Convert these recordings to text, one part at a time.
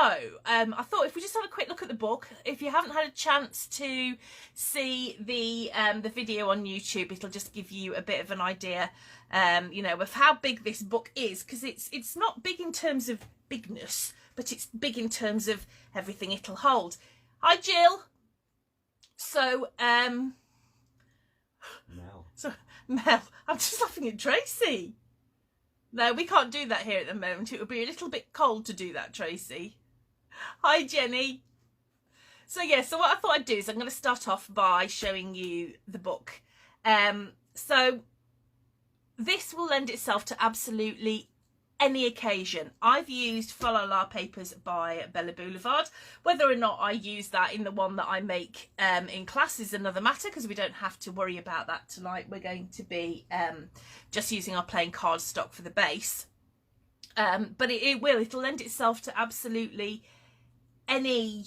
I thought if we just have a quick look at the book, if you haven't had a chance to see the video on YouTube, it'll just give you a bit of an idea, you know, of how big this book is, because it's not big in terms of bigness, but it's big in terms of everything it'll hold. Hi, Jill. So, Mel, I'm just laughing at Tracy. No, we can't do that here at the moment. It would be a little bit cold to do that, Tracy. Hi, Jenny. So, yeah, so what I thought I'd do is I'm going to start off by showing you the book. So, this will lend itself to absolutely any occasion. I've used Folio papers by BLVD. Whether or not I use that in the one that I make in class is another matter, because we don't have to worry about that tonight. We're going to be just using our plain cardstock for the base. But it'll lend itself to absolutely any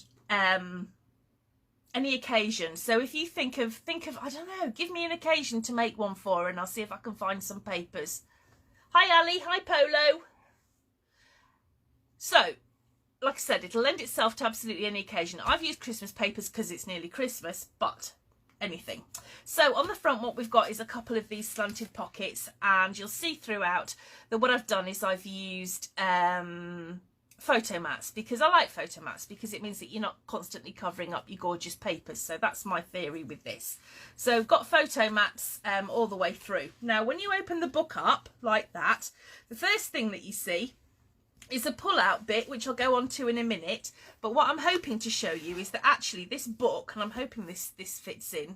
occasion. So if you think of, I don't know, give me an occasion to make one for, and I'll see if I can find some papers. Hi, Ali. Hi, Polo. So, like I said, it'll lend itself to absolutely any occasion. I've used Christmas papers because it's nearly Christmas, but anything. So on the front, what we've got is a couple of these slanted pockets, and you'll see throughout that what I've done is I've used photo mats, because I like photo mats, because it means that you're not constantly covering up your gorgeous papers. So that's my theory with this. So I've got photo mats all the way through. Now when you open the book up like that, the first thing that you see is a pull out bit, which I'll go on to in a minute. But what I'm hoping to show you is that actually this book, and I'm hoping this fits in,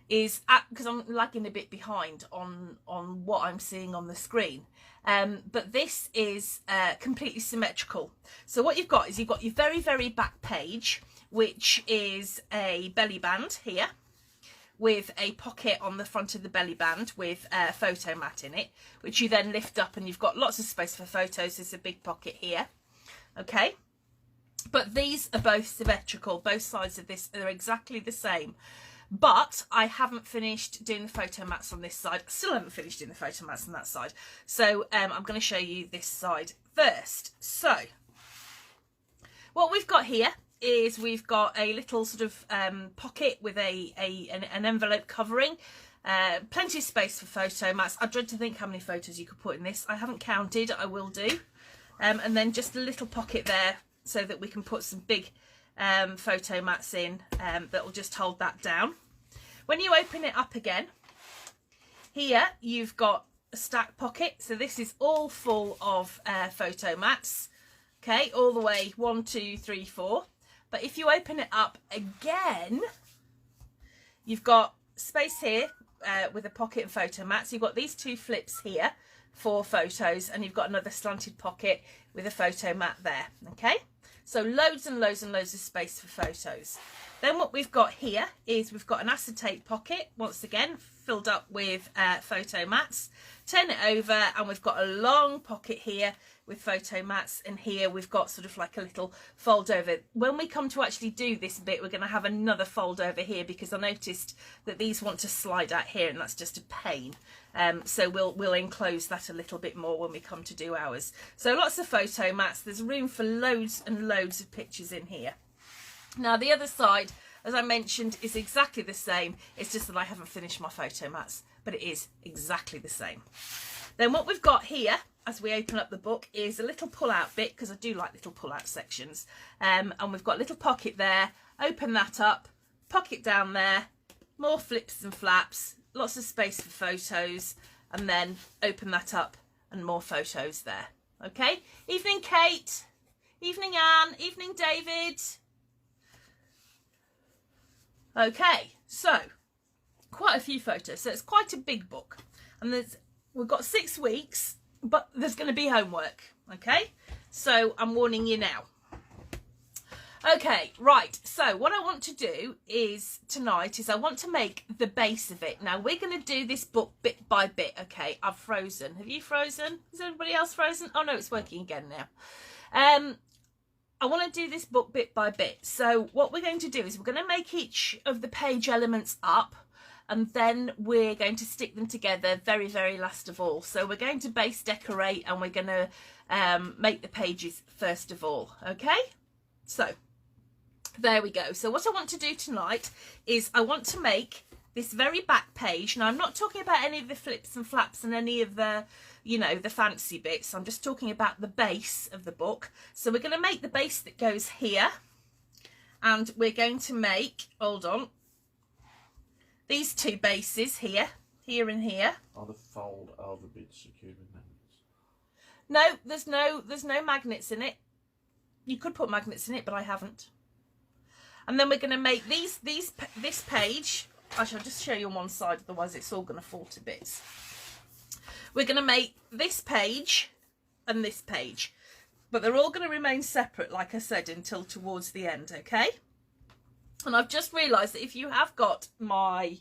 is because I'm lagging a bit behind on what I'm seeing on the screen, but this is completely symmetrical. So what you've got is you've got your very back page, which is a belly band here with a pocket on the front of the belly band with a photo mat in it, which you then lift up, and you've got lots of space for photos. There's a big pocket here, okay? But these are both symmetrical. Both sides of this are exactly the same. But I haven't finished doing the photo mats on this side. I still haven't finished doing the photo mats on that side. So I'm going to show you this side first. So what we've got here is we've got a little sort of pocket with an envelope covering. Plenty of space for photo mats. I dread to think how many photos you could put in this. I haven't counted. I will do. And then just a little pocket there so that we can put some big photo mats in that will just hold that down. When you open it up again, here you've got a stack pocket. So this is all full of photo mats, okay, all the way 1, 2, 3, 4. But if you open it up again, you've got space here with a pocket and photo mats. You've got these two flips here for photos, and you've got another slanted pocket with a photo mat there, okay? So loads and loads and loads of space for photos. Then what we've got here is we've got an acetate pocket, once again, filled up with photo mats. Turn it over and we've got a long pocket here with photo mats, and here we've got sort of like a little fold over. When we come to actually do this bit, we're going to have another fold over here, because I noticed that these want to slide out here, and that's just a pain. So we'll enclose that a little bit more when we come to do ours. So lots of photo mats. There's room for loads and loads of pictures in here. Now the other side, as I mentioned, is exactly the same. It's just that I haven't finished my photo mats, but it is exactly the same. Then what we've got here, as we open up the book, is a little pull-out bit, because I do like little pull-out sections. And we've got a little pocket there. Open that up, pocket down there, more flips and flaps, lots of space for photos, and then open that up and more photos there. Okay? Evening, Kate. Evening, Anne. Evening, David. Okay, so quite a few photos. So it's quite a big book, and we've got 6 weeks, but there's going to be homework. Okay, so I'm warning you now. Okay, right, so what I want to do is tonight is I want to make the base of it. Now we're going to do this book bit by bit. Okay, I've frozen. Have you frozen? Is everybody else frozen? Oh no, it's working again now. I want to do this book bit by bit. So what we're going to do is we're going to make each of the page elements up, and then we're going to stick them together very, very last of all. So we're going to base decorate, and we're going to make the pages first of all. Okay, so there we go. So what I want to do tonight is I want to make this very back page. Now I'm not talking about any of the flips and flaps and any of the, you know, the fancy bits. I'm just talking about the base of the book. So we're going to make the base that goes here, and we're going to make, hold on, these two bases here, here and here. Are the bits secured with magnets? No, there's no magnets in it. You could put magnets in it, but I haven't. And then we're going to make this page. I shall just show you on one side, otherwise it's all going to fall to bits. We're going to make this page and this page, but they're all going to remain separate, like I said, until towards the end, okay? And I've just realised that if you have got my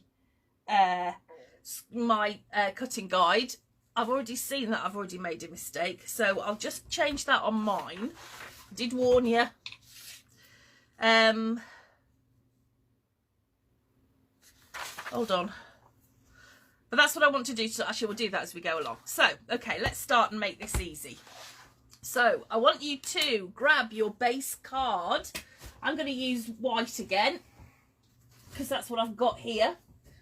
cutting guide, I've already seen that I've already made a mistake, so I'll just change that on mine. I did warn you. Hold on. But that's what I want to do. So actually, we'll do that as we go along. So, okay, let's start and make this easy. So, I want you to grab your base card. I'm going to use white again, because that's what I've got here.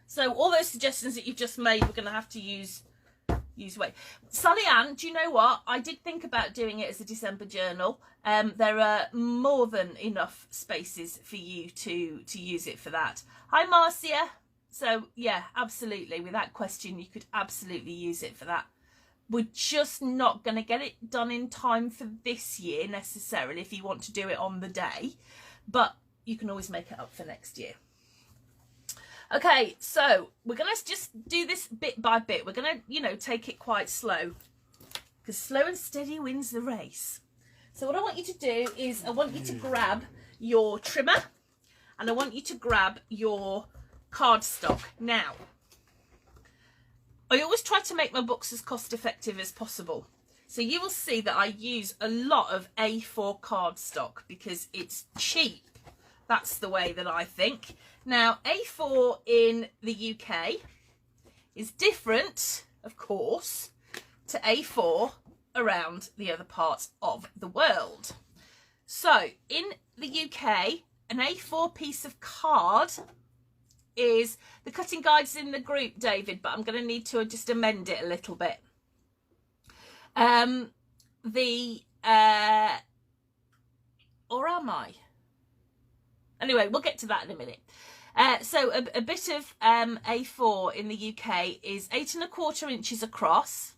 So, all those suggestions that you've just made, we're going to have to use white. Sally Ann, do you know what? I did think about doing it as a December journal. There are more than enough spaces for you to use it for that. Hi, Marcia. So, yeah, absolutely. Without question, you could absolutely use it for that. We're just not going to get it done in time for this year, necessarily, if you want to do it on the day. But you can always make it up for next year. Okay, so we're going to just do this bit by bit. We're going to, you know, take it quite slow, because slow and steady wins the race. So what I want you to do is I want you to grab your trimmer, and I want you to grab your cardstock. Now, I always try to make my books as cost effective as possible. So you will see that I use a lot of A4 cardstock because it's cheap. That's the way that I think. Now, A4 in the UK is different, of course, to A4 around the other parts of the world. So in the UK, an A4 piece of card is, the cutting guide's in the group, David, but I'm going to need to just amend it a little bit. Or am I? Anyway, we'll get to that in a minute. So a bit of A4 in the UK is 8 1/4 inches across,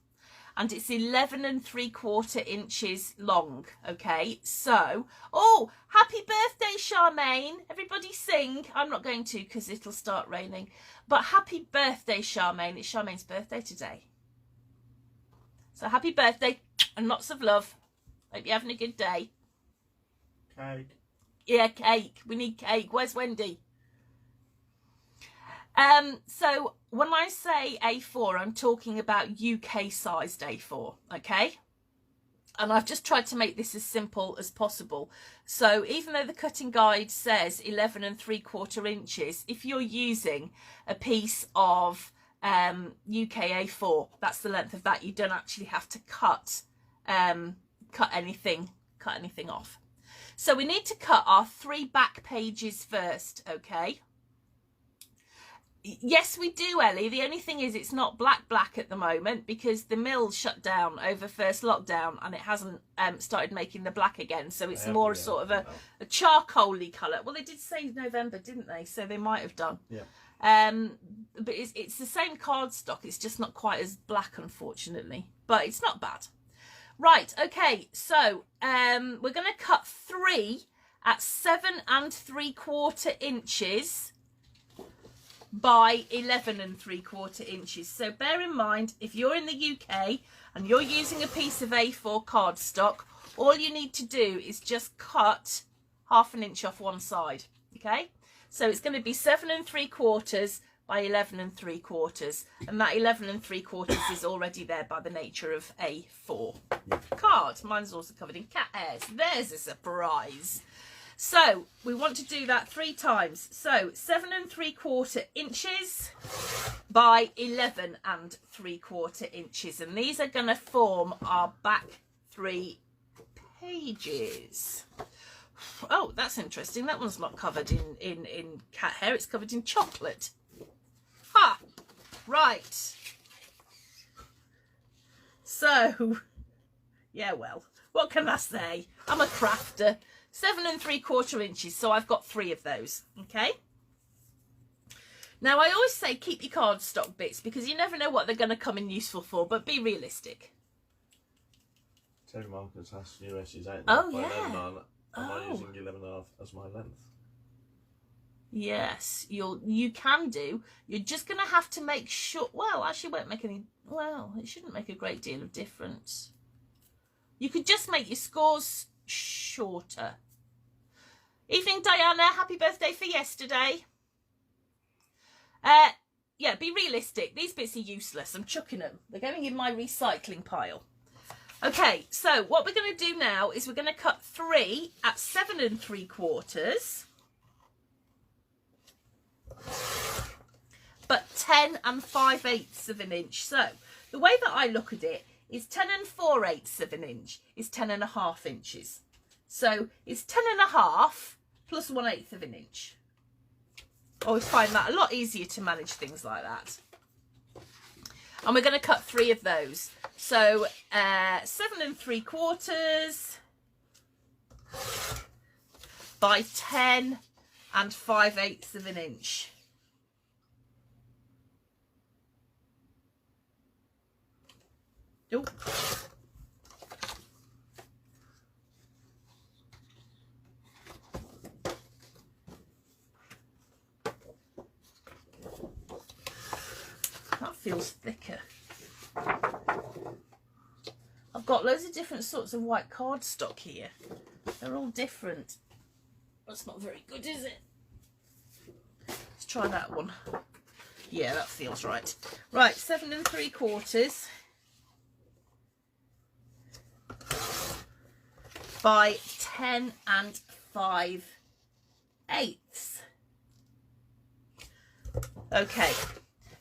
and it's 11 3/4 inches long. Okay, so, oh, happy birthday, Charmaine. Everybody sing. I'm not going to because it'll start raining. But happy birthday, Charmaine. It's Charmaine's birthday today. So happy birthday and lots of love. Hope you're having a good day. Cake. Yeah, cake. We need cake. Where's Wendy? So when I say A4, I'm talking about UK sized A4, okay? And I've just tried to make this as simple as possible. So even though the cutting guide says 11 3/4 inches, if you're using a piece of UK A4, that's the length of that. You don't actually have to cut anything off. So we need to cut our 3 back pages first, okay? Yes, we do, Ellie. The only thing is it's not black at the moment because the mill shut down over first lockdown and it hasn't started making the black again. So it's more sort of a charcoaly colour. Well, they did say November, didn't they? So they might have done. Yeah. But it's the same cardstock. It's just not quite as black, unfortunately. But it's not bad. Right, okay. So we're going to cut 3 at 7 3/4 inches by 11 3/4 inches. So bear in mind, if you're in the UK and you're using a piece of A4 cardstock, all you need to do is just cut 1/2 inch off one side, okay? So it's going to be 7 3/4 by 11 3/4, and that 11 3/4 is already there by the nature of A4 card. Mine's also covered in cat hairs. There's a surprise. So we want to do that 3 times. So 7 3/4 inches by 11 3/4 inches. And these are going to form our back 3 pages. Oh, that's interesting. That one's not covered in cat hair. It's covered in chocolate. Ha! Right. So, yeah, well, what can I say? I'm a crafter. 7 3/4 inches, so I've got 3 of those, okay? Now, I always say keep your cardstock bits because you never know what they're going to come in useful for, but be realistic. Terry Marcus has US is 8 Oh, by yeah. 11 Am I using 11.5 as my length? Yes, you can do. You're just going to have to make sure. Well, actually, it won't make any. Well, it shouldn't make a great deal of difference. You could just make your scores shorter. Evening, Diana. Happy birthday for yesterday. Yeah, be realistic. These bits are useless. I'm chucking them. They're going in my recycling pile. Okay, so what we're going to do now is we're going to cut 3 at 7 3/4, but 10 5/8 of an inch. So the way that I look at it is 10 4/8 of an inch is 10 1/2 inches. So it's 10 1/2 plus 1/8 of an inch. I always find that a lot easier to manage things like that. And we're going to cut 3 of those. So 7 3/4 by 10 5/8 of an inch. Oh. That feels thicker. I've got loads of different sorts of white cardstock here. They're all different. That's not very good, is it? Let's try that one. Yeah, that feels right. Right, 7 3/4 by 10 5/8. Okay,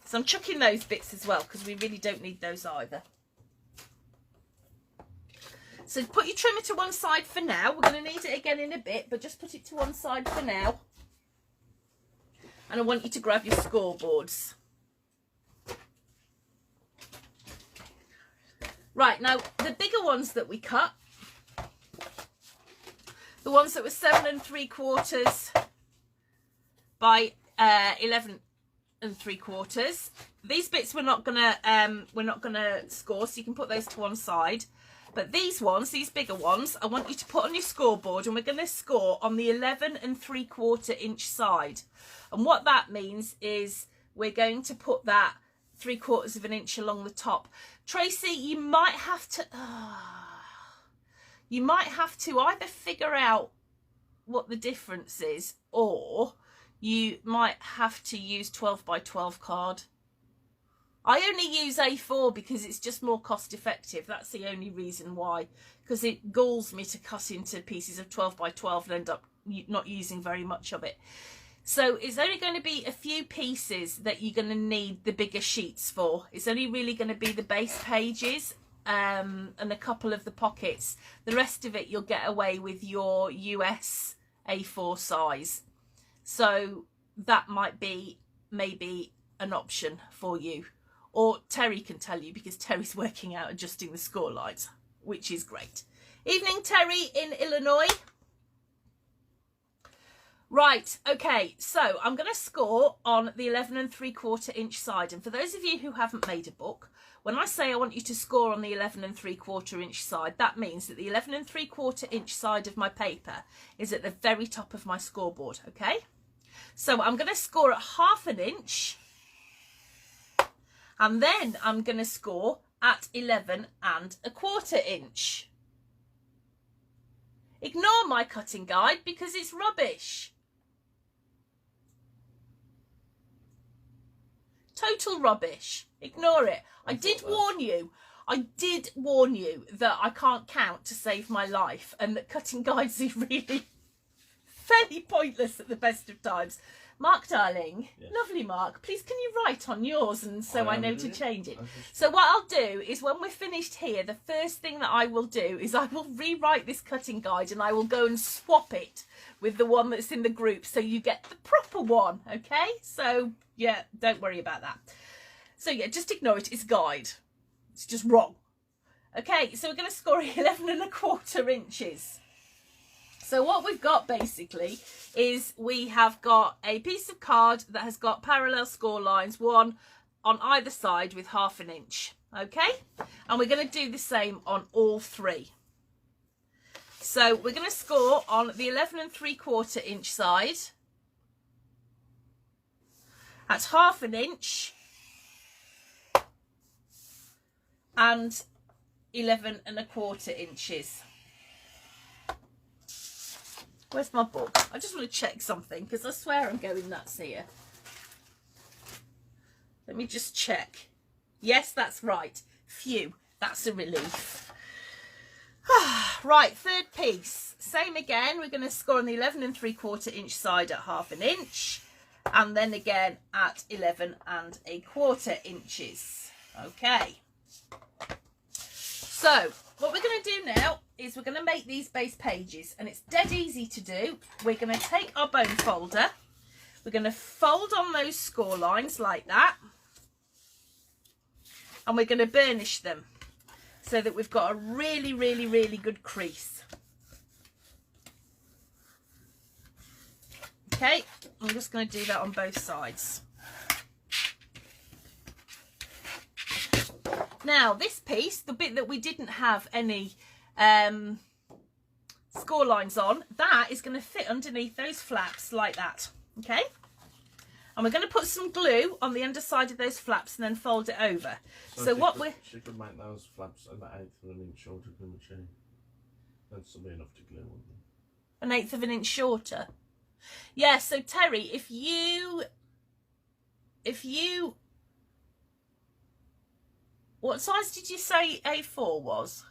so I'm chucking those bits as well because we really don't need those either. So put your trimmer to one side for now. We're going to need it again in a bit, but just put it to one side for now. And I want you to grab your scoreboards. Right, now the bigger ones that we cut, the ones that were 7 3/4 by 11 3/4. These bits we're not gonna score, so you can put those to one side. But these ones, these bigger ones, I want you to put on your scoreboard, and we're going to score on the 11 3/4 inch side. And what that means is we're going to put that 3/4 of an inch along the top. Tracy, you might have to either figure out what the difference is, or you might have to use 12 by 12 card. I only use A4 because it's just more cost effective. That's the only reason why, because it galls me to cut into pieces of 12 by 12 and end up not using very much of it. So it's only going to be a few pieces that you're going to need the bigger sheets for. It's only really going to be the base pages and a couple of the pockets. The rest of it you'll get away with your US A4 size. So that might be maybe an option for you. Or Terry can tell you, because Terry's working out adjusting the score lines, which is great. Evening, Terry in Illinois. Right, okay, so I'm going to score on the 11 3/4 inch side. And for those of you who haven't made a book, when I say I want you to score on the 11 3/4 inch side, that means that the 11 3/4 inch side of my paper is at the very top of my scoreboard, okay? So I'm going to score at 1/2 inch. And then I'm going to score at 11 1/4 inch. Ignore my cutting guide because it's rubbish. Total rubbish. Ignore it. I did warn you that I can't count to save my life, and that cutting guides are really fairly pointless at the best of times. Mark, darling, Yes. lovely Mark, please can you write on yours and so I know to change it. Just... So what I'll do is when we're finished here, the first thing that I will do is I will rewrite this cutting guide and I will go and swap it with the one that's in the group so you get the proper one, okay? So, yeah, don't worry about that. So, yeah, just ignore it. It's a guide. It's just wrong. Okay, so we're going to score 11¼ inches. So what we've got basically is we have got a piece of card that has got parallel score lines, one on either side with ½ inch. Okay, and we're going to do the same on all three. So we're going to score on the 11¾ inch side. That's ½ inch and 11¼ inches. Where's my book? I just want to check something because I swear I'm going nuts here. Let me just check. Yes, that's right. Phew, that's a relief. Right, third piece. Same again. We're going to score on the 11¾ inch side at ½ inch. And then again at 11¼ inches. Okay. So, what we're going to do now is we're going to make these base pages, and it's dead easy to do. We're going to take our bone folder, we're going to fold on those score lines like that, and we're going to burnish them so that we've got a really, really, really good crease. Okay, I'm just going to do that on both sides. Now, this piece, the bit that we didn't have any score lines on, that is going to fit underneath those flaps like that. Okay? And we're going to put some glue on the underside of those flaps and then fold it over. So what we're... She could make those flaps an 1/8 of an inch shorter, couldn't she? That'd still be enough to glue, wouldn't it? 1/8 of an inch shorter. Yeah, so Terry, if you what size did you say A4 was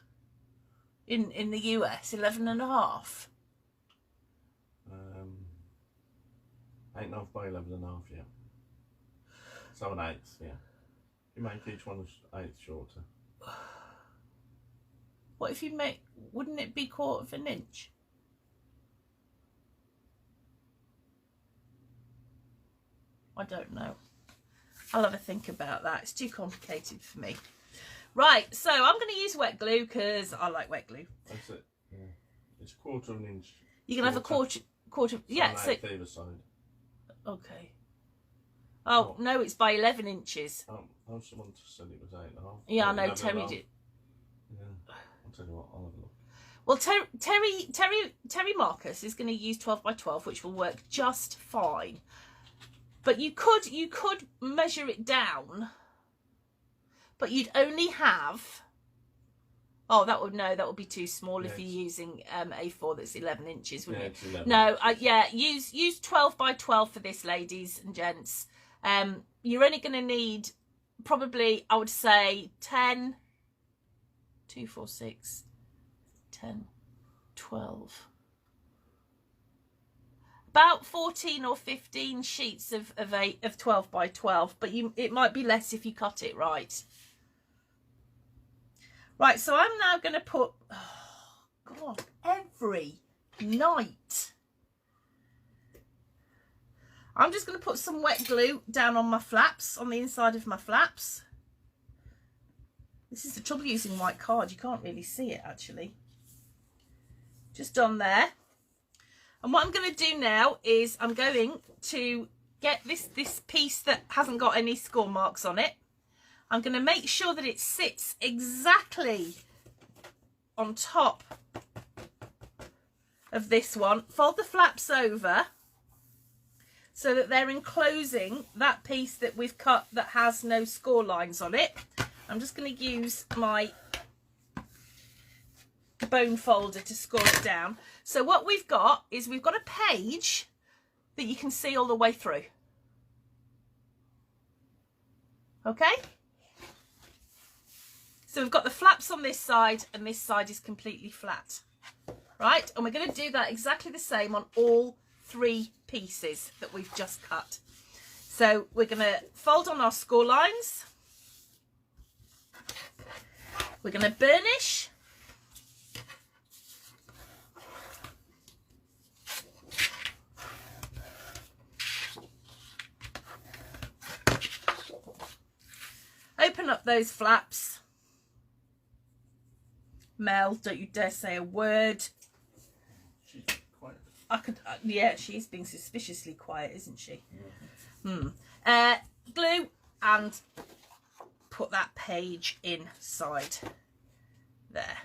in the US? 11½? 8½ by 11½, yeah. So 1/8, yeah. You make each one 1/8 shorter. What if you make, wouldn't it be 1/4 inch? I don't know. I'll have a think about that. It's too complicated for me. Right, so I'm going to use wet glue because I like wet glue. That's it. Yeah. It's 1/4 inch. You can have a quarter. Yeah. So either side. Okay. Oh no, it's by 11 inches. Someone said it was 8½. Yeah, I know. Terry did. Yeah. I'll tell you what. I'll have a look. Well, Terry Marcus is going to use 12 by 12, which will work just fine. But you could measure it down, but you'd only have. Oh, that would be too small if you're using A4 that's 11 inches, wouldn't it? No, use 12 by 12 for this, ladies and gents. You're only going to need probably, I would say, 10, 2, 4, 6, 10, 12. About 14 or 15 sheets of 12 by 12, but it might be less if you cut it right. Right, so I'm now going to put, oh God, every night. I'm just going to put some wet glue down on my flaps, on the inside of my flaps. This is the trouble using white card, you can't really see it actually. Just on there. And what I'm going to do now is I'm going to get this piece that hasn't got any score marks on it. I'm going to make sure that it sits exactly on top of this one. Fold the flaps over so that they're enclosing that piece that we've cut that has no score lines on it. I'm just going to use my bone folder to score it down. So what we've got is we've got a page that you can see all the way through. Okay? So we've got the flaps on this side and this side is completely flat. Right? And we're going to do that exactly the same on all 3 pieces that we've just cut. So we're going to fold on our score lines. We're going to burnish. Open up those flaps. Mel, don't you dare say a word. She's quiet. I could, yeah, she's being suspiciously quiet, isn't she? Glue and put that page inside there.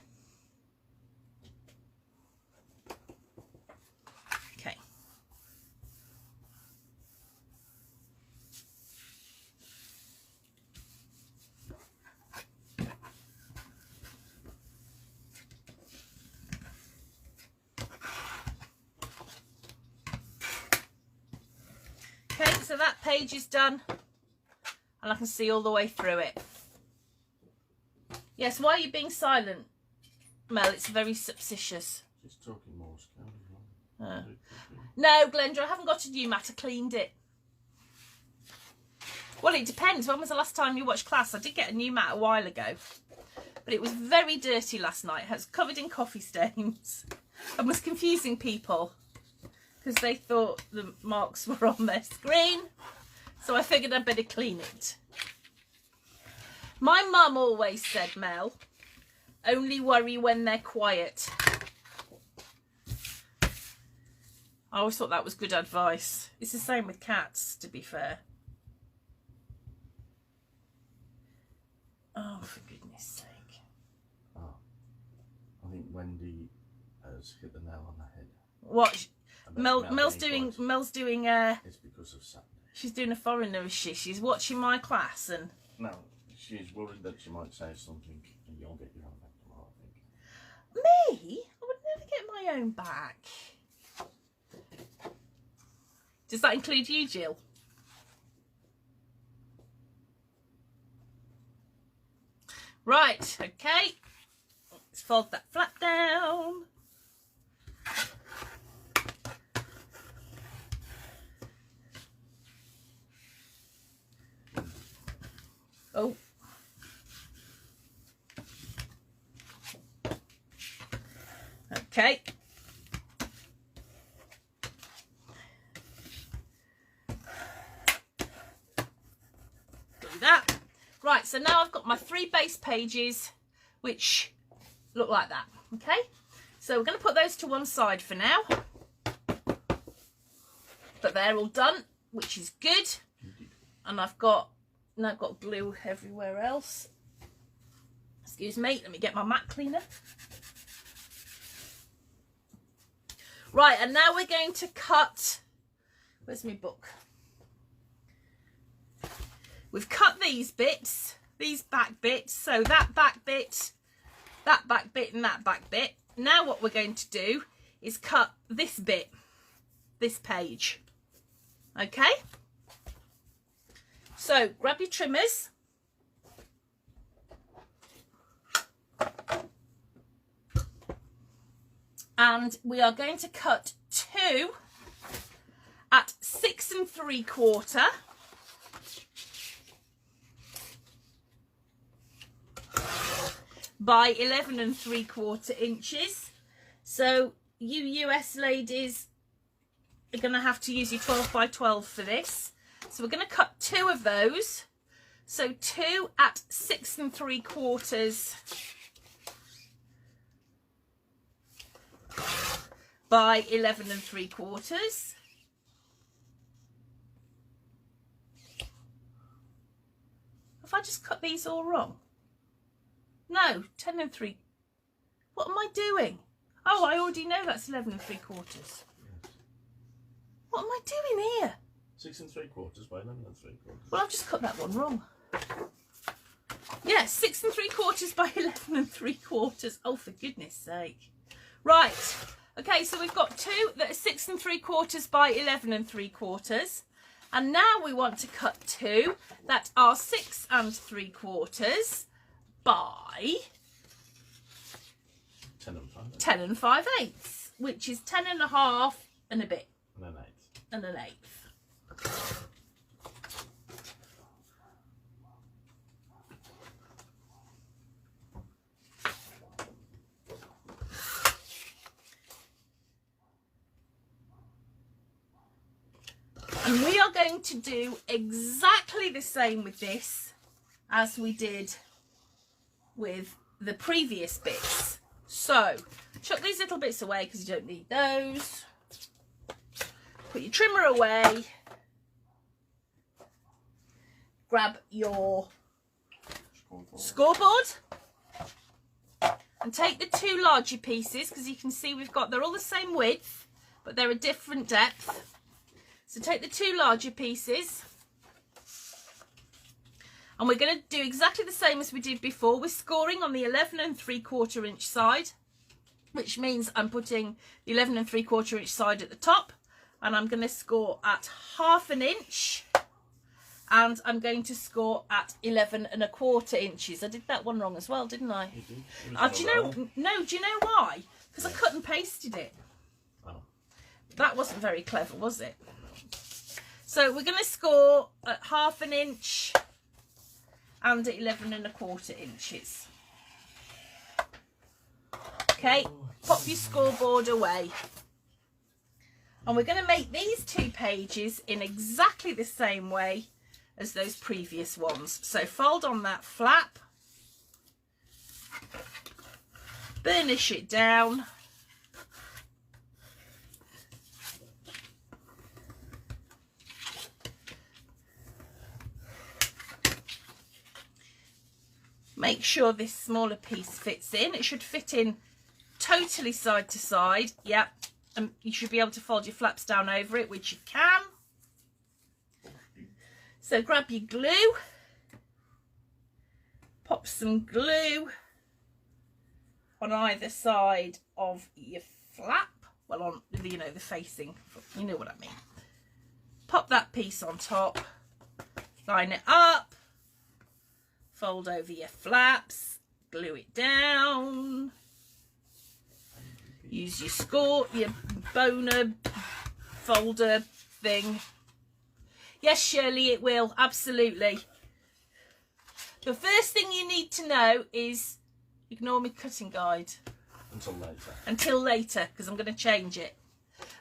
Okay. Okay, so that page is done and I can see all the way through it. Yes, why are you being silent, Mel? It's very suspicious. She's talking more scale. No, Glenda, I haven't got a new mat. I cleaned it. Well, it depends. When was the last time you watched class? I did get a new mat a while ago, but it was very dirty last night. It was covered in coffee stains and was confusing people because they thought the marks were on their screen. So I figured I'd better clean it. My mum always said, Mel, only worry when they're quiet. I always thought that was good advice. It's the same with cats, to be fair. Oh, for goodness sake. Oh, I think Wendy has hit the nail on the head. What? Mel's Mel's doing, it's because of Saturday. she's doing a foreigner, is she? She's watching my class and... No, she's worried that she might say something and you'll get your own back tomorrow, I think. Me? I would never get my own back. Does that include you, Jill? Right, okay. Let's fold that flap down. Oh. Okay. Do that. Right, so now I've got my 3 base pages, which look like that. Okay, so we're going to put those to one side for now. But they're all done, which is good. And I've got glue everywhere else. Excuse me, let me get my mat cleaner. Right, and now we're going to cut. Where's my book? We've cut these bits, these back bits, so that back bit, that back bit and that back bit. Now what we're going to do is cut this bit, this page. Okay? So grab your trimmers. And we are going to cut 2 at 6 3/4 by 11 3/4 inches. So you US ladies are going to have to use your 12 by 12 for this. So we're going to cut 2 of those. So 2 at 6 3/4 by 11 3/4. Have I just cut these all wrong? No, 10 3. What am I doing? Oh, I already know that's 11 3/4. Yes. What am I doing here? 6 3/4 by 11 3/4. Well, I've just cut that one wrong. Yeah, 6 3/4 by 11 3/4. Oh, for goodness sake. Right. Okay, so we've got 2 that are 6 3/4 by 11 3/4. And now we want to cut 2 that are 6 3/4 by 10 and 5. 10 5/8, which is 10 1/2 and a bit. And an 8. 1/8. And we are going to do exactly the same with this as we did with the previous bits. So chuck these little bits away because you don't need those. Put your trimmer away. Grab your scoreboard and take the two larger pieces, because you can see they're all the same width but they're a different depth. So take the two larger pieces, and we're going to do exactly the same as we did before. We're scoring on the 11 3/4 inch side, which means I'm putting the 11 3/4 inch side at the top, and I'm going to score at 1/2 inch, and I'm going to score at 11 1/4 inches. I did that one wrong as well, didn't I? You did. Do you know? No, do you know why? Because I cut and pasted it. Oh. That wasn't very clever, was it? So we're going to score at 1/2 inch and at 11 1/4 inches. Okay, pop your scoreboard away. And we're going to make these two pages in exactly the same way as those previous ones. So fold on that flap, burnish it down, make sure this smaller piece fits in. It should fit in totally side to side. Yep. And you should be able to fold your flaps down over it, which you can. So grab your glue. Pop some glue on either side of your flap. Well, on, you know, the facing. You know what I mean. Pop that piece on top. Line it up. Fold over your flaps, glue it down, use your boner folder thing. Yes, Shirley, it will, absolutely. The first thing you need to know is ignore my cutting guide. Until later, because I'm going to change it.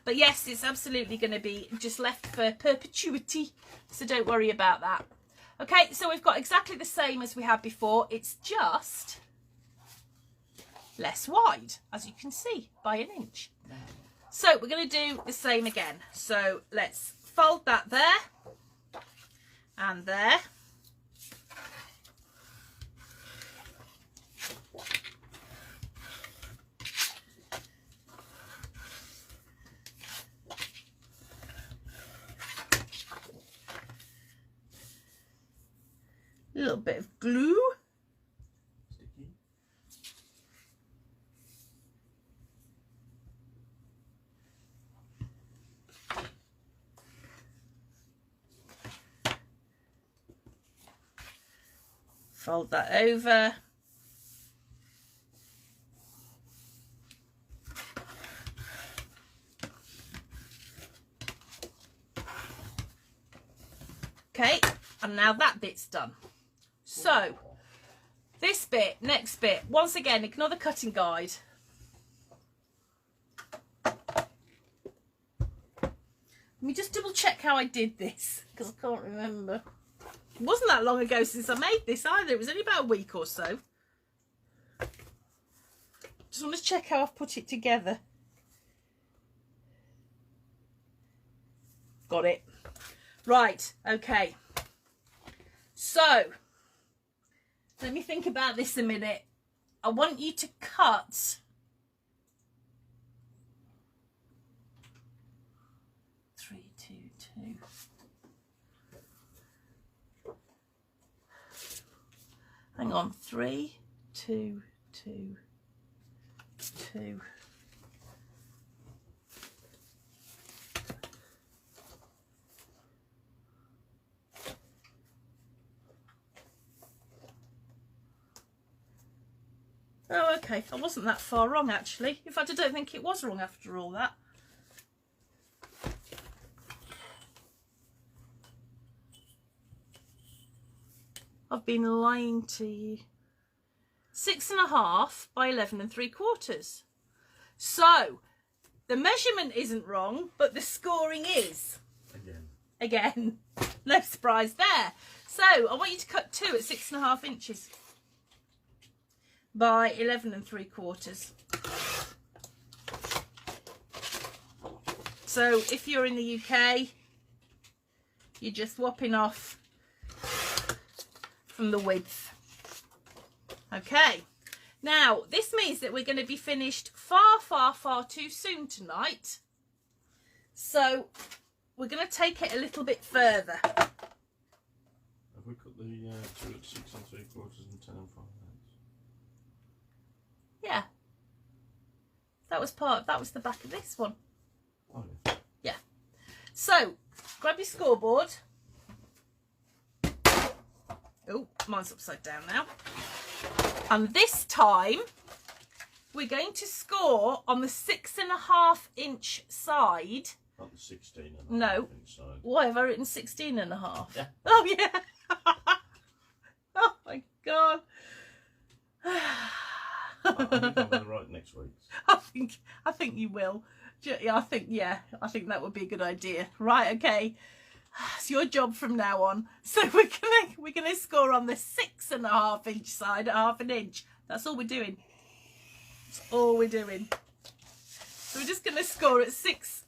But yes, it's absolutely going to be just left for perpetuity, so don't worry about that. Okay, so we've got exactly the same as we had before. It's just less wide, as you can see, by 1 inch. So we're going to do the same again. So let's fold that there and there. A little bit of glue. Sticky. Fold that over. Okay, and now that bit's done. So, this bit, next bit, once again, ignore the cutting guide. Let me just double check how I did this, because I can't remember. It wasn't that long ago since I made this either. It was only about a week or so. Just want to check how I've put it together. Got it. Right, okay. So, let me think about this a minute. I want you to cut 3, 2, 2. Hang on, 3, 2, 2, 2. Oh, okay. I wasn't that far wrong, actually. In fact, I don't think it was wrong after all that. I've been lying to you. 6.5 by 11 3/4. So the measurement isn't wrong, but the scoring is. Again. No surprise there. So I want you to cut 2 at 6.5 inches by 11 3/4. So if you're in the UK, you're just whopping off from the width. Okay. Now, this means that we're going to be finished far, far, far too soon tonight. So we're going to take it a little bit further. Have we cut the 2 at 6 3/4 and 10 and 5 eighths? Yeah. That was the back of this one. Oh, yeah. Yeah. So, grab your scoreboard. Oh, mine's upside down now. And this time, we're going to score on the 6.5 inch side. Not the 16 and No. inch side. Why have I written 16.5? Yeah. Oh, yeah. Oh, my God. I think I'm going to write next week's. I think you will. I think that would be a good idea. Right, okay. It's your job from now on. So we're gonna score on the 6.5 inch side at 1/2 inch. That's all we're doing. That's all we're doing. So we're just gonna score at 6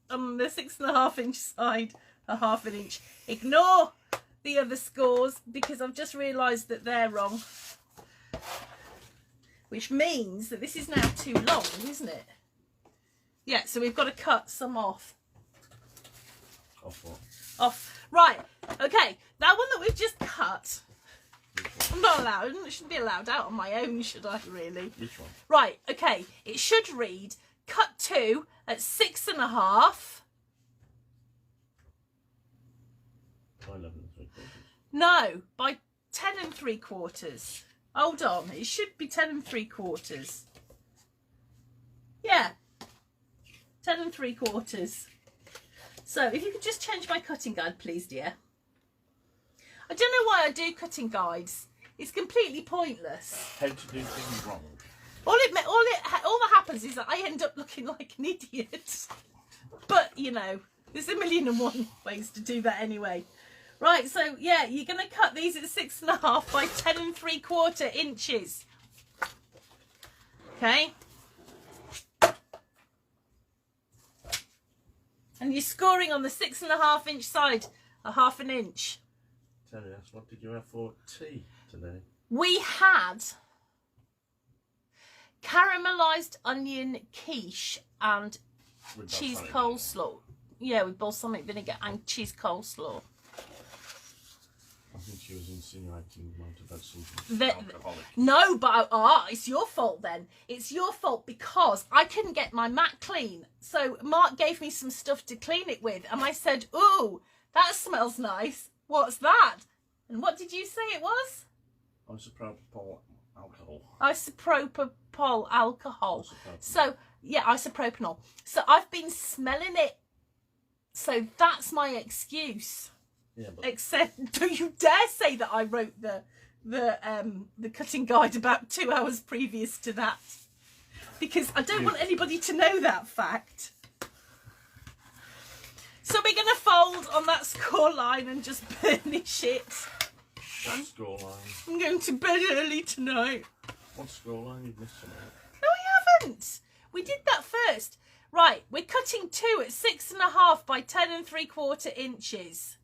on the 6.5 inch side at 1/2 inch. Ignore the other scores because I've just realised that they're wrong. Which means that this is now too long, isn't it? Yeah, so we've got to cut some off. Off what? Off. Right, okay. That one that we've just cut. I'm not allowed. I shouldn't be allowed out on my own, should I, really? Which one? Right, okay. It should read, cut 2 at 6.5. By 11 3/4. No, by 10 3/4. Hold on. It should be 10 3/4. Yeah. 10 3/4. So if you could just change my cutting guide, please, dear. I don't know why I do cutting guides. It's completely pointless. How to do things wrong. All that happens is that I end up looking like an idiot. But you know, there's 1,000,001 ways to do that anyway. Right, so yeah, you're gonna cut these at 6.5 by 10 3/4 inches. Okay. And you're scoring on the 6.5 inch side at 1/2 inch. Tell me, what did you have for tea today? We had caramelised onion quiche and With cheese balsamic coleslaw. Yeah, with balsamic vinegar and cheese coleslaw. I think she was insinuating you might have had something alcoholic. No, but it's your fault then. It's your fault because I couldn't get my mat clean. So Mark gave me some stuff to clean it with. And I said, ooh, that smells nice. What's that? And what did you say it was? Isopropyl alcohol. Isopropyl alcohol. So, yeah, isopropanol. So I've been smelling it. So that's my excuse. Yeah, but Except, don't you dare say that I wrote the cutting guide about 2 hours previous to that, because I don't want anybody to know that fact. So we're going to fold on that score line and just burnish it. what score line? I'm going to bed early tonight. What score line? You've missed some out. No, we haven't. We did that first. Right, we're cutting 2 at 6.5 by 10 3/4 inches.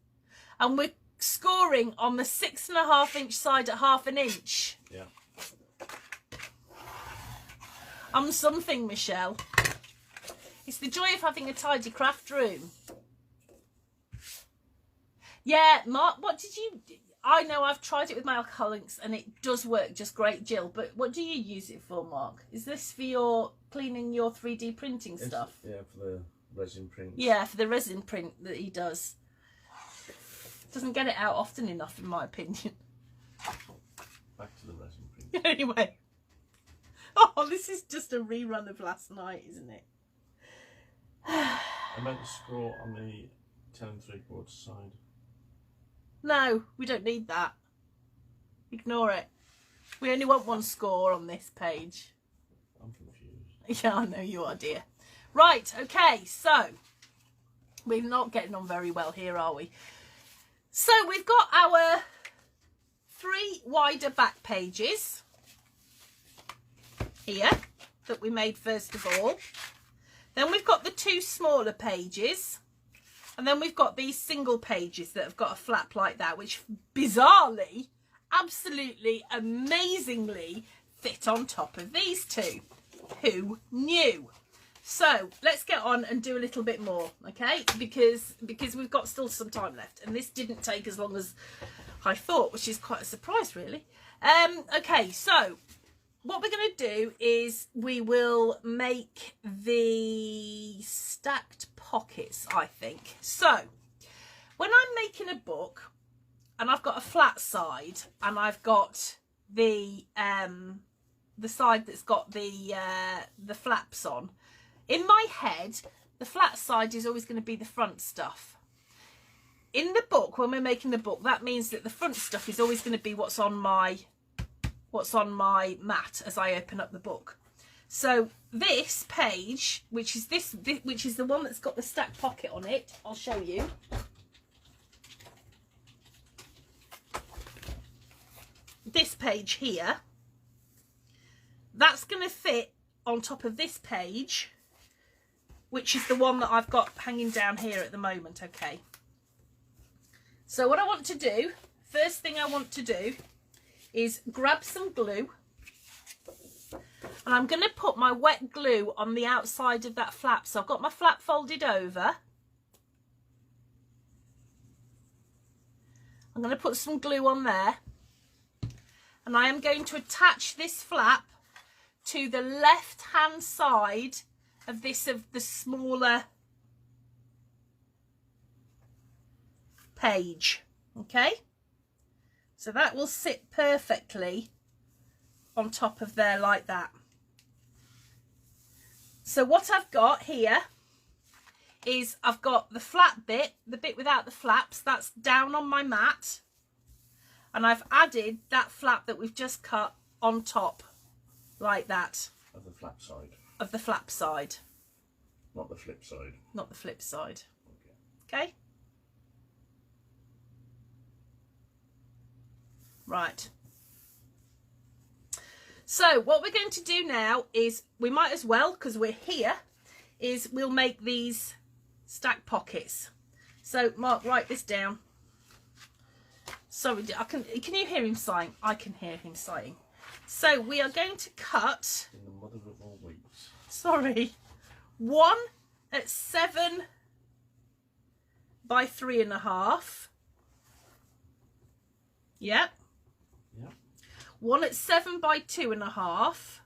And we're scoring on the 6.5 inch side at 1/2 inch. Yeah. I'm something, Michelle. It's the joy of having a tidy craft room. Yeah, Mark, what did you... I know I've tried it with my alcoholics and it does work just great, Jill. But what do you use it for, Mark? Is this for your cleaning your 3D printing stuff? Yeah, for the resin print. Yeah, for the resin print that he does. Doesn't get it out often enough, in my opinion. Back to the resin print. Anyway. Oh, this is just a rerun of last night, isn't it? I meant the score on the 10 3/4 side. No, we don't need that. Ignore it. We only want one score on this page. I'm confused. Yeah, I know you are, dear. Right, okay, so we're not getting on very well here, are we? So we've got our 3 wider back pages here that we made first of all. Then we've got the 2 smaller pages. And then we've got these single pages that have got a flap like that, which bizarrely, absolutely, amazingly fit on top of these 2. Who knew? So let's get on and do a little bit more, okay? Because we've got still some time left, and this didn't take as long as I thought, which is quite a surprise, really. Okay, so what we're going to do is we will make the stacked pockets, I think. So when I'm making a book and I've got a flat side and I've got the side that's got the flaps on, in my head the flat side is always going to be the front stuff. In the book, when we're making the book, that means that the front stuff is always going to be what's on my mat as I open up the book. So this page, which is which is the one that's got the stacked pocket on it, I'll show you. This page here, that's going to fit on top of this page, which is the one that I've got hanging down here at the moment. Okay, so what I want to do, first thing I want to do is grab some glue, and I'm going to put my wet glue on the outside of that flap. So I've got my flap folded over. I'm going to put some glue on there, and I am going to attach this flap to the left hand side of the smaller page. Okay, so that will sit perfectly on top of there like that. So what I've got here is I've got the flat bit, the bit without the flaps, that's down on my mat, and I've added that flap that we've just cut on top like that. Of the flap side. Of the flap side. Not the flip side. Not the flip side. Okay. Okay. Right. So what we're going to do now is, we might as well, because we're here, is we'll make these stack pockets. So Mark, write this down. Sorry, can you hear him sighing? I can hear him sighing. So we are going to cut, in the mother of all weeks. Sorry, 1 at 7 by 3.5. Yep. Yep. 1 at 7 by 2.5.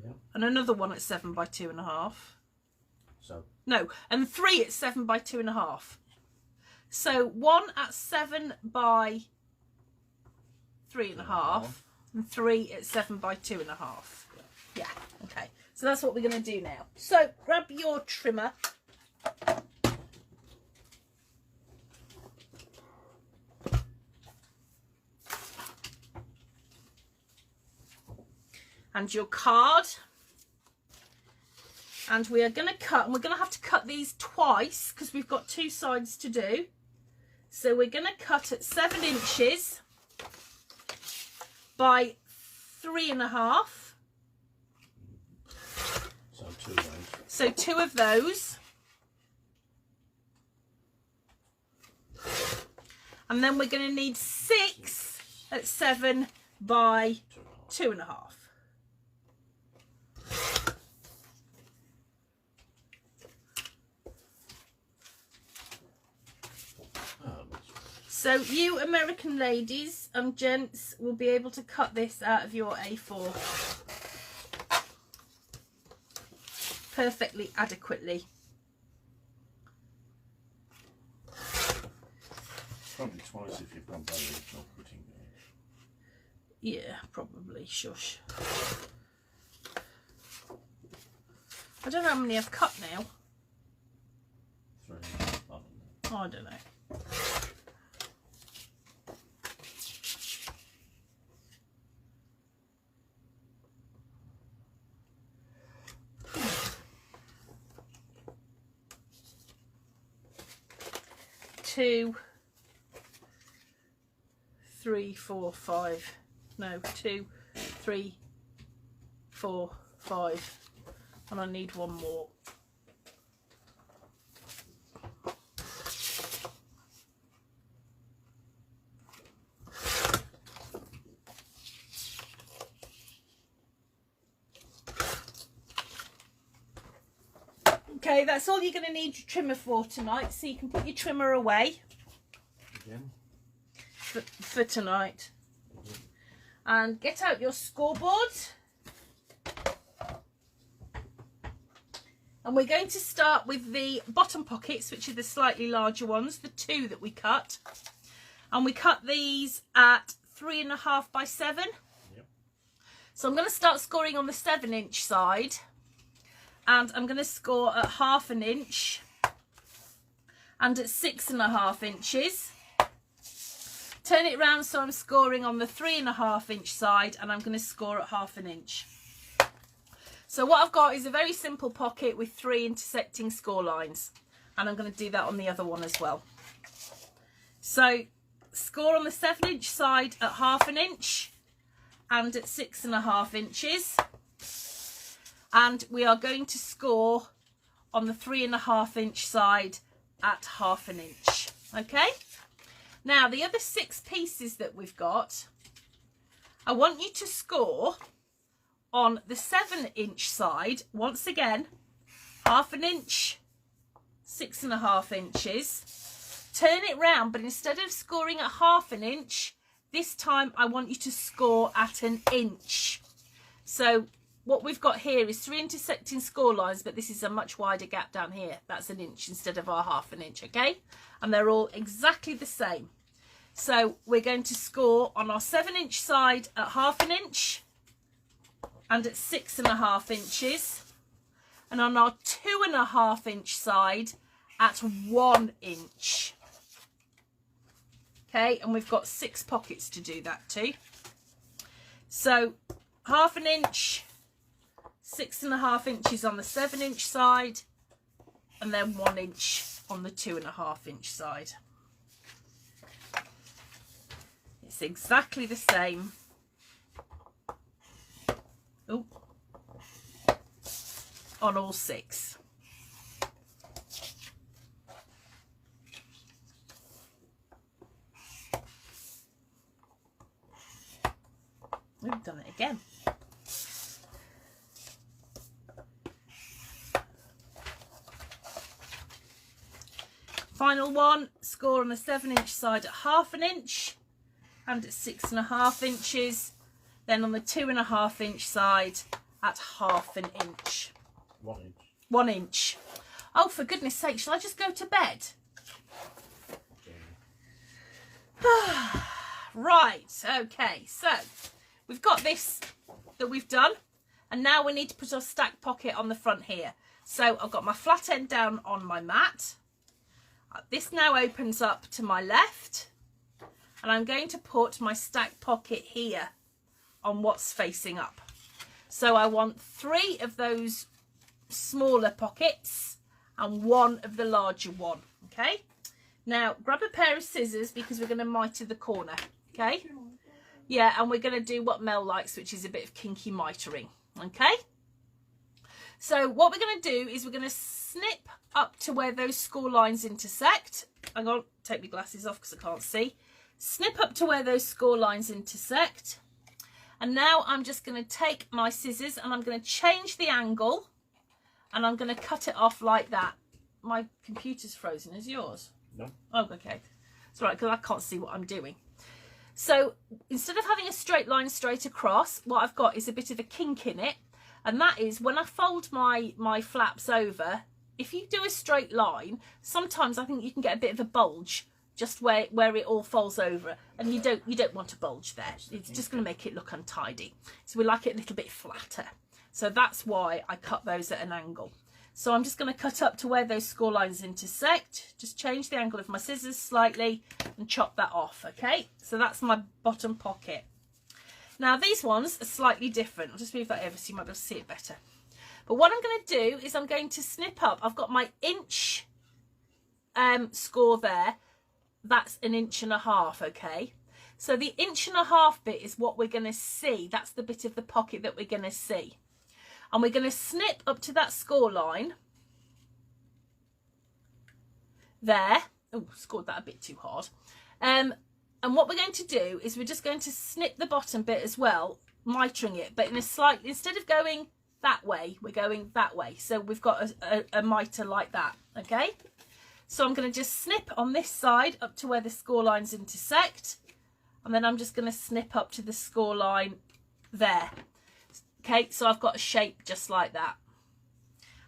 Yep. And another 1 at 7 by 2.5. So. No, and 3 at 7 by 2.5. So 1 at 7 by 3.5 and 3 at 7 by 2.5. Yeah, okay. So that's what we're going to do now. So grab your trimmer. And your card. And we are going to cut, and we're going to have to cut these twice because we've got 2 sides to do. So we're going to cut at 7 inches by 3.5. So 2 of those. So 2 of those. And then we're going to need 6 at 7 by 2.5. So you American ladies and gents will be able to cut this out of your A4 perfectly adequately. Probably twice if you've gone by the original putting there. Yeah, probably. Shush. I don't know how many I've cut now. 3. I don't know. Oh, I don't know. 2, 3, 4, 5. No, 2, 3, 4, 5. And I need one more. Okay, that's all you're going to need your trimmer for tonight, so you can put your trimmer away for tonight. And get out your scoreboard. And we're going to start with the bottom pockets, which are the slightly larger ones, the 2 that we cut. And we cut these at 3.5 by 7. Yep. So I'm going to start scoring on the 7-inch side. And I'm going to score at 1/2 inch and at 6.5 inches. Turn it round so I'm scoring on the 3.5 inch side, and I'm going to score at 1/2 inch. So what I've got is a very simple pocket with 3 intersecting score lines, and I'm going to do that on the other one as well. So score on the 7-inch side at 1/2 inch and at 6.5 inches. And we are going to score on the 3.5 inch side at 1/2 inch. Okay, now the other 6 pieces that we've got, I want you to score on the 7-inch side once again, 1/2 inch, 6.5 inches. Turn it round, but instead of scoring at 1/2 inch, this time I want you to score at 1 inch. So what we've got here is 3 intersecting score lines, but this is a much wider gap down here. That's 1 inch instead of our 1/2 inch, okay? And they're all exactly the same. So we're going to score on our 7-inch side at 1/2 inch and at 6.5 inches. And on our 2.5 inch side at 1 inch. Okay, and we've got 6 pockets to do that too. So 1/2 inch, 6.5 inches on the 7-inch side, and then 1 inch on the 2.5 inch side. It's exactly the same. Oh, on all 6. We've done it again. Final one, score on the 7-inch side at 1/2 inch and at 6.5 inches. Then on the 2.5 inch side at 1/2 inch. 1 inch. 1 inch. Oh, for goodness sake, shall I just go to bed? Yeah. Right, okay, so we've got this that we've done, and now we need to put our stack pocket on the front here. So I've got my flat end down on my mat. This now opens up to my left, and I'm going to put my stack pocket here on what's facing up. So I want 3 of those smaller pockets and 1 of the larger one. Okay, now grab a pair of scissors because we're going to mitre the corner. Okay, yeah, and we're going to do what Mel likes, which is a bit of kinky mitering. Okay, so what we're going to do is we're going to snip up to where those score lines intersect. I'm going to take my glasses off because I can't see. Snip up to where those score lines intersect. And now I'm just going to take my scissors and I'm going to change the angle, and I'm going to cut it off like that. My computer's frozen. Is yours? No. Oh, okay. It's all right because I can't see what I'm doing. So instead of having a straight line straight across, what I've got is a bit of a kink in it. And that is when I fold my flaps over, if you do a straight line, sometimes I think you can get a bit of a bulge just where it all folds over, and you don't want a bulge there. It's just going to make it look untidy. So we like it a little bit flatter. So that's why I cut those at an angle. So I'm just going to cut up to where those score lines intersect, just change the angle of my scissors slightly and chop that off. Okay, so that's my bottom pocket. Now these ones are slightly different. I'll just move that over so you might be able to see it better. But what I'm going to do is I'm going to snip up. I've got my inch score there. that's 1.5 inches, okay? So the 1.5 inches bit is what we're going to see. That's the bit of the pocket that we're going to see. And we're going to snip up to that score line. There. Oh, scored that a bit too hard. And what we're going to do is we're just going to snip the bottom bit as well, mitering it, but in a slight, instead of going that way, we're going that way. So we've got a mitre like that, okay? So I'm going to just snip on this side up to where the score lines intersect, and then I'm just going to snip up to the score line there. Okay, so I've got a shape just like that.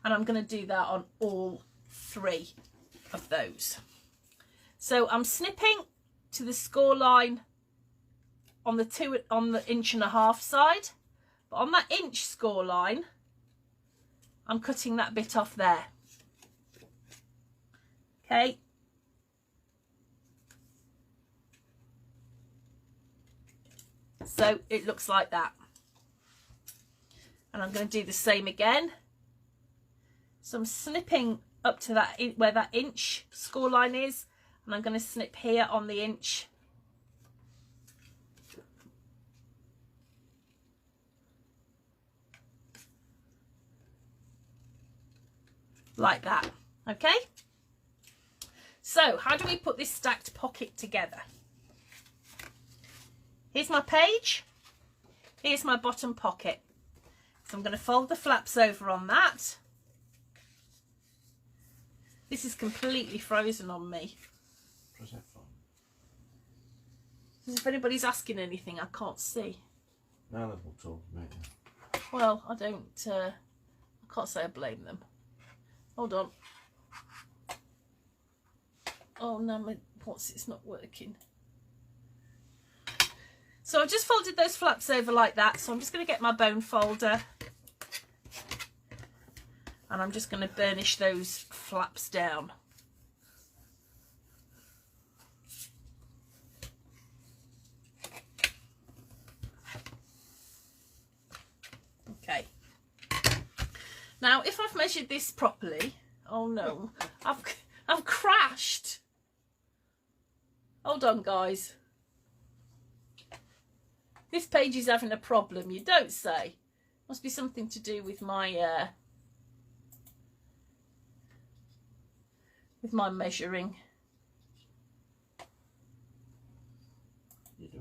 And I'm going to do that on all 3 of those. So I'm snipping to the score line on the 1.5 inch side, but on that inch score line, I'm cutting that bit off there. Okay. So it looks like that. And I'm going to do the same again. So I'm snipping up to that, where that inch score line is, and I'm going to snip here on the inch. Like that, okay? So how do we put this stacked pocket together? Here's my page, here's my bottom pocket. So I'm going to fold the flaps over on that. This is completely frozen on me. If anybody's asking anything, I can't see. No, that's what talking about. Well, I can't say I blame them. Hold on. Oh no, it's not working. So I've just folded those flaps over like that. So I'm just going to get my bone folder. And I'm just going to burnish those flaps down. Okay. Now, if I've measured this properly, oh no, I've crashed. Hold on, guys. This page is having a problem. You don't say. Must be something to do with my measuring.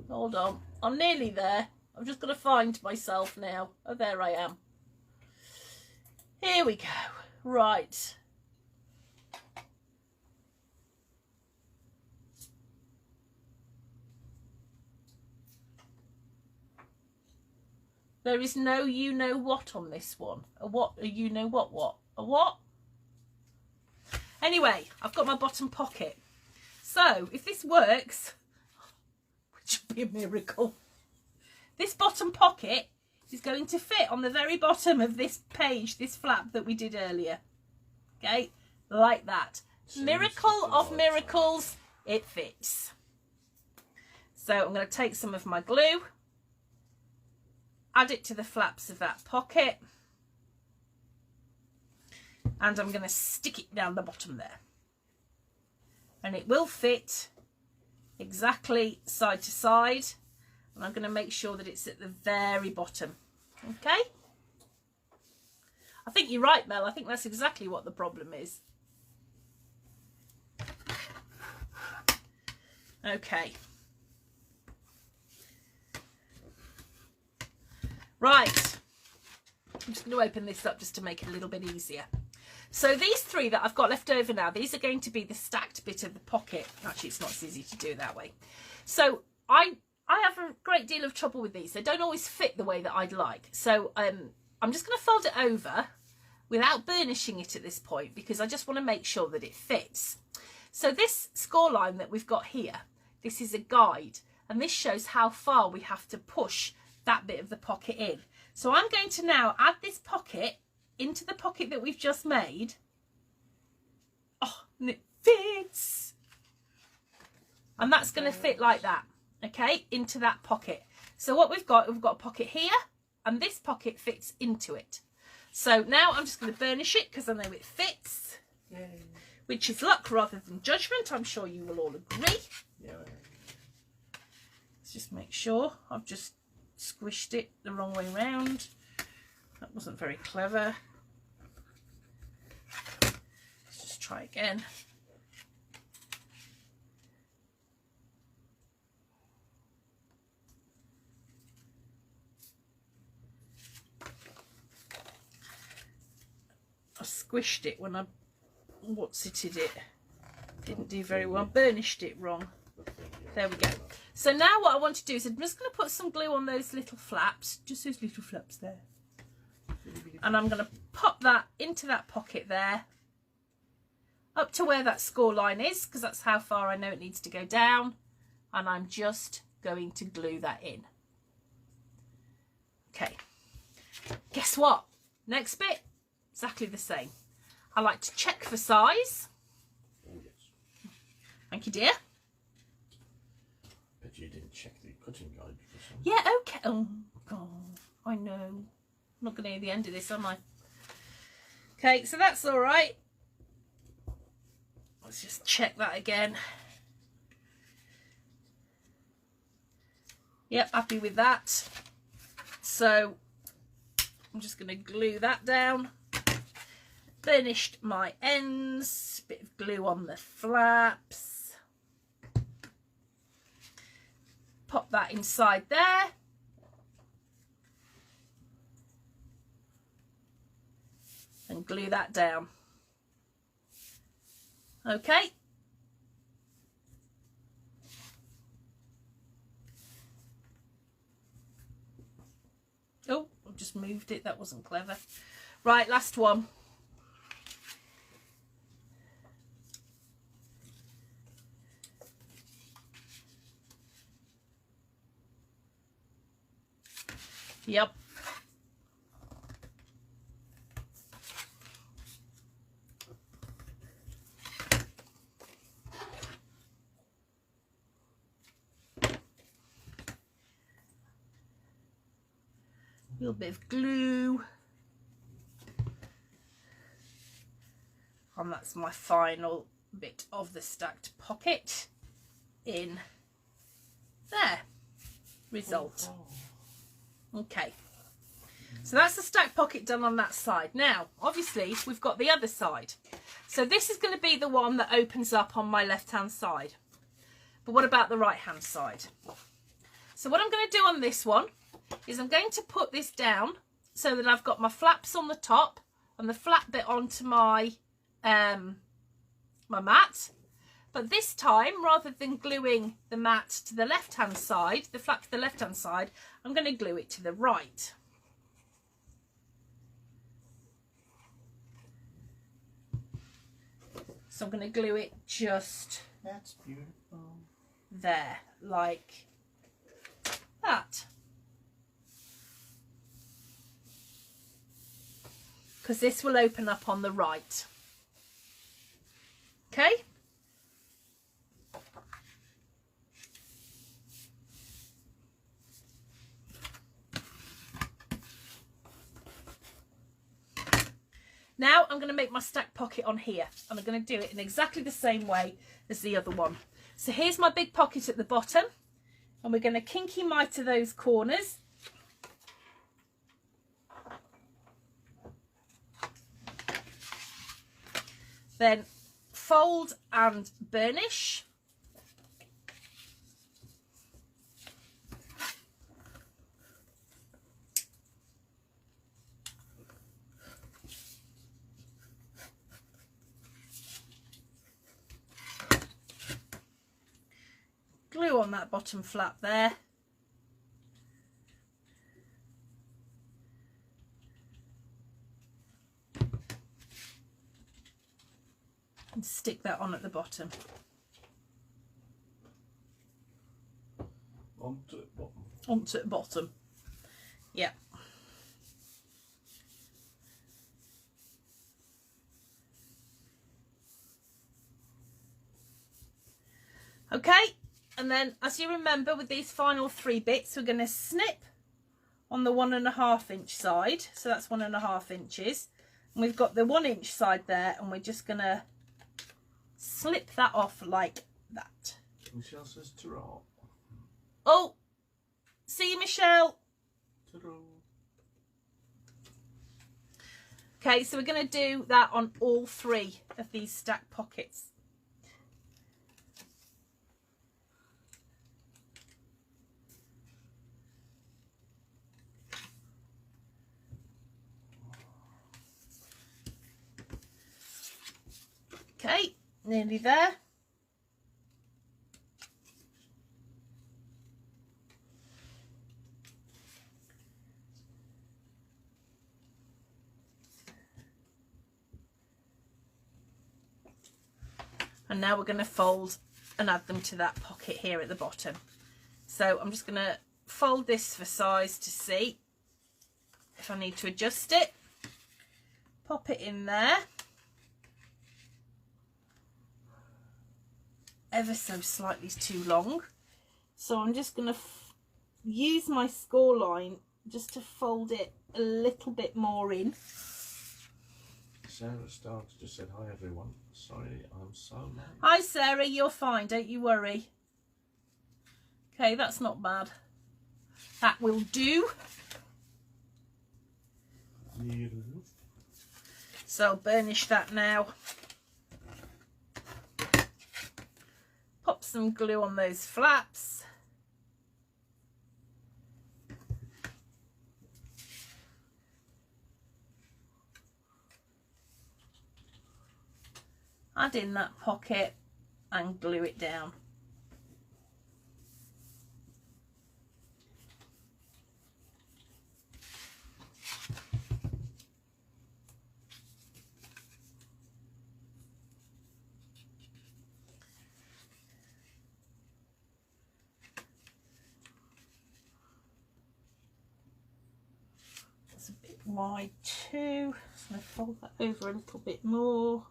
Hold on. I'm nearly there. I've just got to find myself now. Oh, there I am. Here we go. Right. There is no you know what on this one. A what? A you know what? What? A what? Anyway, I've got my bottom pocket. So if this works, which would be a miracle, this bottom pocket is going to fit on the very bottom of this page, this flap that we did earlier. Okay, like that. Miracle of miracles, it fits. So I'm going to take some of my glue, add it to the flaps of that pocket, and I'm going to stick it down the bottom there. And it will fit exactly side to side. And I'm going to make sure that it's at the very bottom. Okay? I think you're right, Mel. I think that's exactly what the problem is. Okay. Right. I'm just going to open this up just to make it a little bit easier. So these 3 that I've got left over now, these are going to be the stacked bit of the pocket. Actually, it's not as easy to do that way. So I have a great deal of trouble with these. They don't always fit the way that I'd like. So I'm just going to fold it over without burnishing it at this point, because I just want to make sure that it fits. So this score line that we've got here, this is a guide, and this shows how far we have to push that bit of the pocket in. So I'm going to now add this pocket into the pocket that we've just made. Oh, and it fits. And that's going to fit like that, okay, into that pocket. So what we've got a pocket here, and this pocket fits into it. So now I'm just going to burnish it because I know it fits. Yay. which is luck rather than judgment. I'm sure you will all agree. Yeah. Let's just make sure. I've just squished it the wrong way round. That wasn't very clever. Let's just try again. I squished it when I what's-itted it. Didn't do very well. Burnished it wrong. There we go. So now what I want to do is I'm just going to put some glue on those little flaps. Just those little flaps there. And I'm going to pop that into that pocket there. Up to where that score line is, because that's how far I know it needs to go down. And I'm just going to glue that in. Okay. Guess what? Next bit. Exactly the same. I like to check for size. Oh, yes. Thank you, dear. But you didn't check the cutting guide. Yeah, okay. Oh, God. I know. I'm not going to hear the end of this, am I? Okay, so that's all right. Let's just check that again. Yep, happy with that. So I'm just going to glue that down. Burnished my ends, bit of glue on the flaps. Pop that inside there. And glue that down. Okay. Oh, I've just moved it. That wasn't clever. Right, last one. Yep. A little bit of glue. And that's my final bit of the stacked pocket in there. Result. Okay, so that's the stacked pocket done on that side. Now, obviously, we've got the other side. So this is going to be the one that opens up on my left-hand side. But what about the right-hand side? So what I'm going to do on this one is I'm going to put this down so that I've got my flaps on the top and the flap bit onto my, my mat. But this time, rather than gluing the mat to the left-hand side, the flap to the left-hand side, I'm going to glue it to the right. So I'm going to glue it just That's beautiful. there, like that. Because this will open up on the right. Okay? Now I'm going to make my stack pocket on here, and I'm going to do it in exactly the same way as the other one. So here's my big pocket at the bottom, and we're going to kinky mitre those corners. Then fold and burnish. Glue on that bottom flap there. And stick that on at the bottom. Onto the bottom. Onto the bottom. Yeah. Okay, and then as you remember with these final 3 bits, we're going to snip on the 1.5 inch side. So that's 1.5 inches. And we've got the 1 inch side there, and we're just going to slip that off like that. Michelle says ta-ra. Oh, see you, Michelle. Ta-ra. Okay, so we're going to do that on all 3 of these stack pockets. Okay, nearly there. And now we're going to fold and add them to that pocket here at the bottom. So I'm just going to fold this for size to see if I need to adjust it. Pop it in there. Ever so slightly too long. So I'm just going to use my score line just to fold it a little bit more in. Sarah Stark just said, hi everyone. Sorry, I'm so late. Hi Sarah, you're fine, don't you worry. Okay, that's not bad. That will do. Yeah. So I'll burnish that now. Pop some glue on those flaps. Add in that pocket and glue it down. It's a bit wide too, so I'm going to fold that over a little bit more.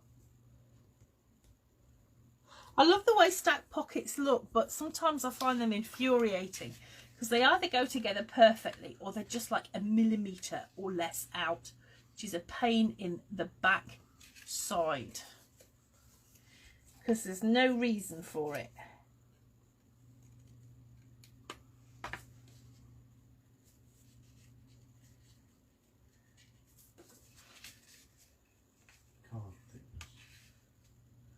I love the way stacked pockets look, but sometimes I find them infuriating because they either go together perfectly or they're just like a millimetre or less out, which is a pain in the back side because there's no reason for it.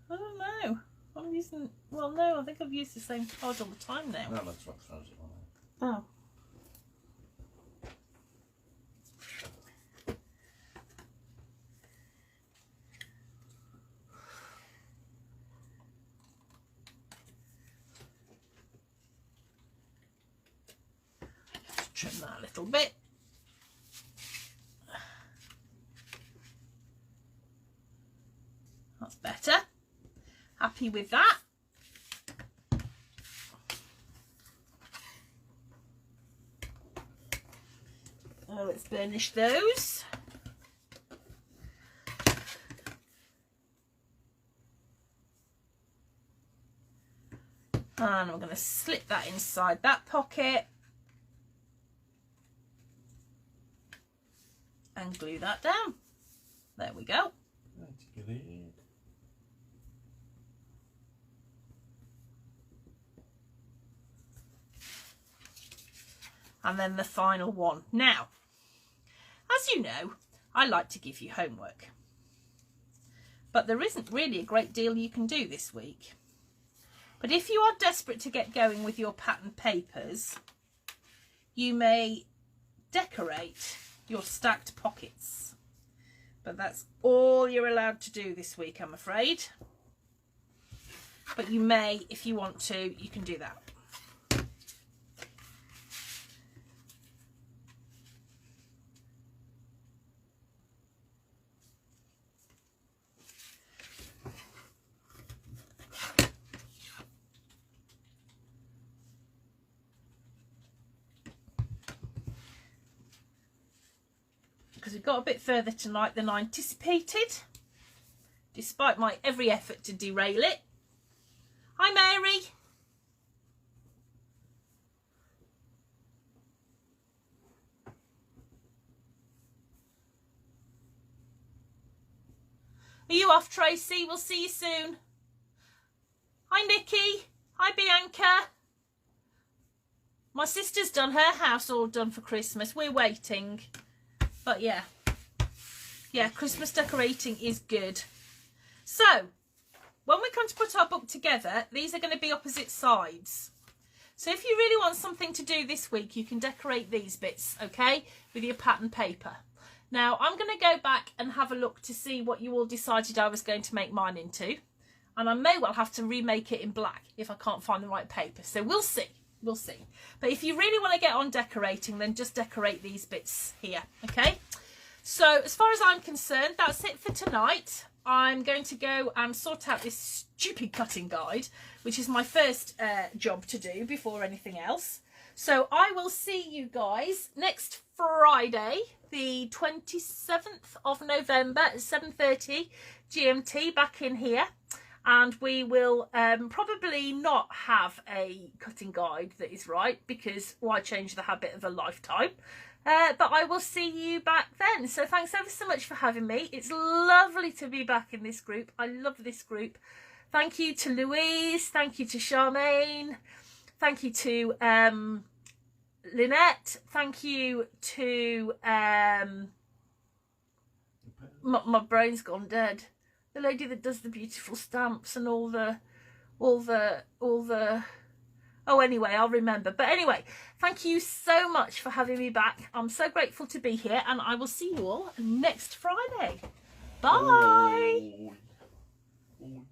I don't know. I'm using, well no, I think I've used the same card all the time now. No, that's what throws it on there. Oh. Just trim that a little bit. That's better. Happy with that. Oh, let's burnish those. And we're going to slip that inside that pocket and glue that down. There we go. That's good. And then the final one. Now, as you know, I like to give you homework, but there isn't really a great deal you can do this week. But if you are desperate to get going with your pattern papers, you may decorate your stacked pockets. But that's all you're allowed to do this week, I'm afraid. But you may, if you want to, you can do that. Because we've got a bit further tonight than I anticipated, despite my every effort to derail it. Hi Mary. Are you off, Tracy? We'll see you soon. Hi, Nikki. Hi, Bianca. My sister's done her house all done for Christmas. We're waiting. But yeah. Yeah, Christmas decorating is good. So, when we come to put our book together, these are going to be opposite sides. So if you really want something to do this week, you can decorate these bits, okay, with your pattern paper. Now, I'm going to go back and have a look to see what you all decided I was going to make mine into. And I may well have to remake it in black if I can't find the right paper. So we'll see. We'll see. But if you really want to get on decorating, then just decorate these bits here, okay? So as far as I'm concerned, that's it for tonight. I'm going to go and sort out this stupid cutting guide, which is my first job to do before anything else. So I will see you guys next Friday, the 27th of November at 7:30 GMT back in here. And we will probably not have a cutting guide that is right, because why change the habit of a lifetime? But I will see you back then. So thanks ever so much for having me. It's lovely to be back in this group. I love this group. Thank you to Louise. Thank you to Charmaine. Thank you to Lynette. Thank you to my brain's gone dead. The lady that does the beautiful stamps and all the oh, anyway, I'll remember. But anyway, thank you so much for having me back. I'm so grateful to be here, and I will see you all next Friday. Bye. Oh.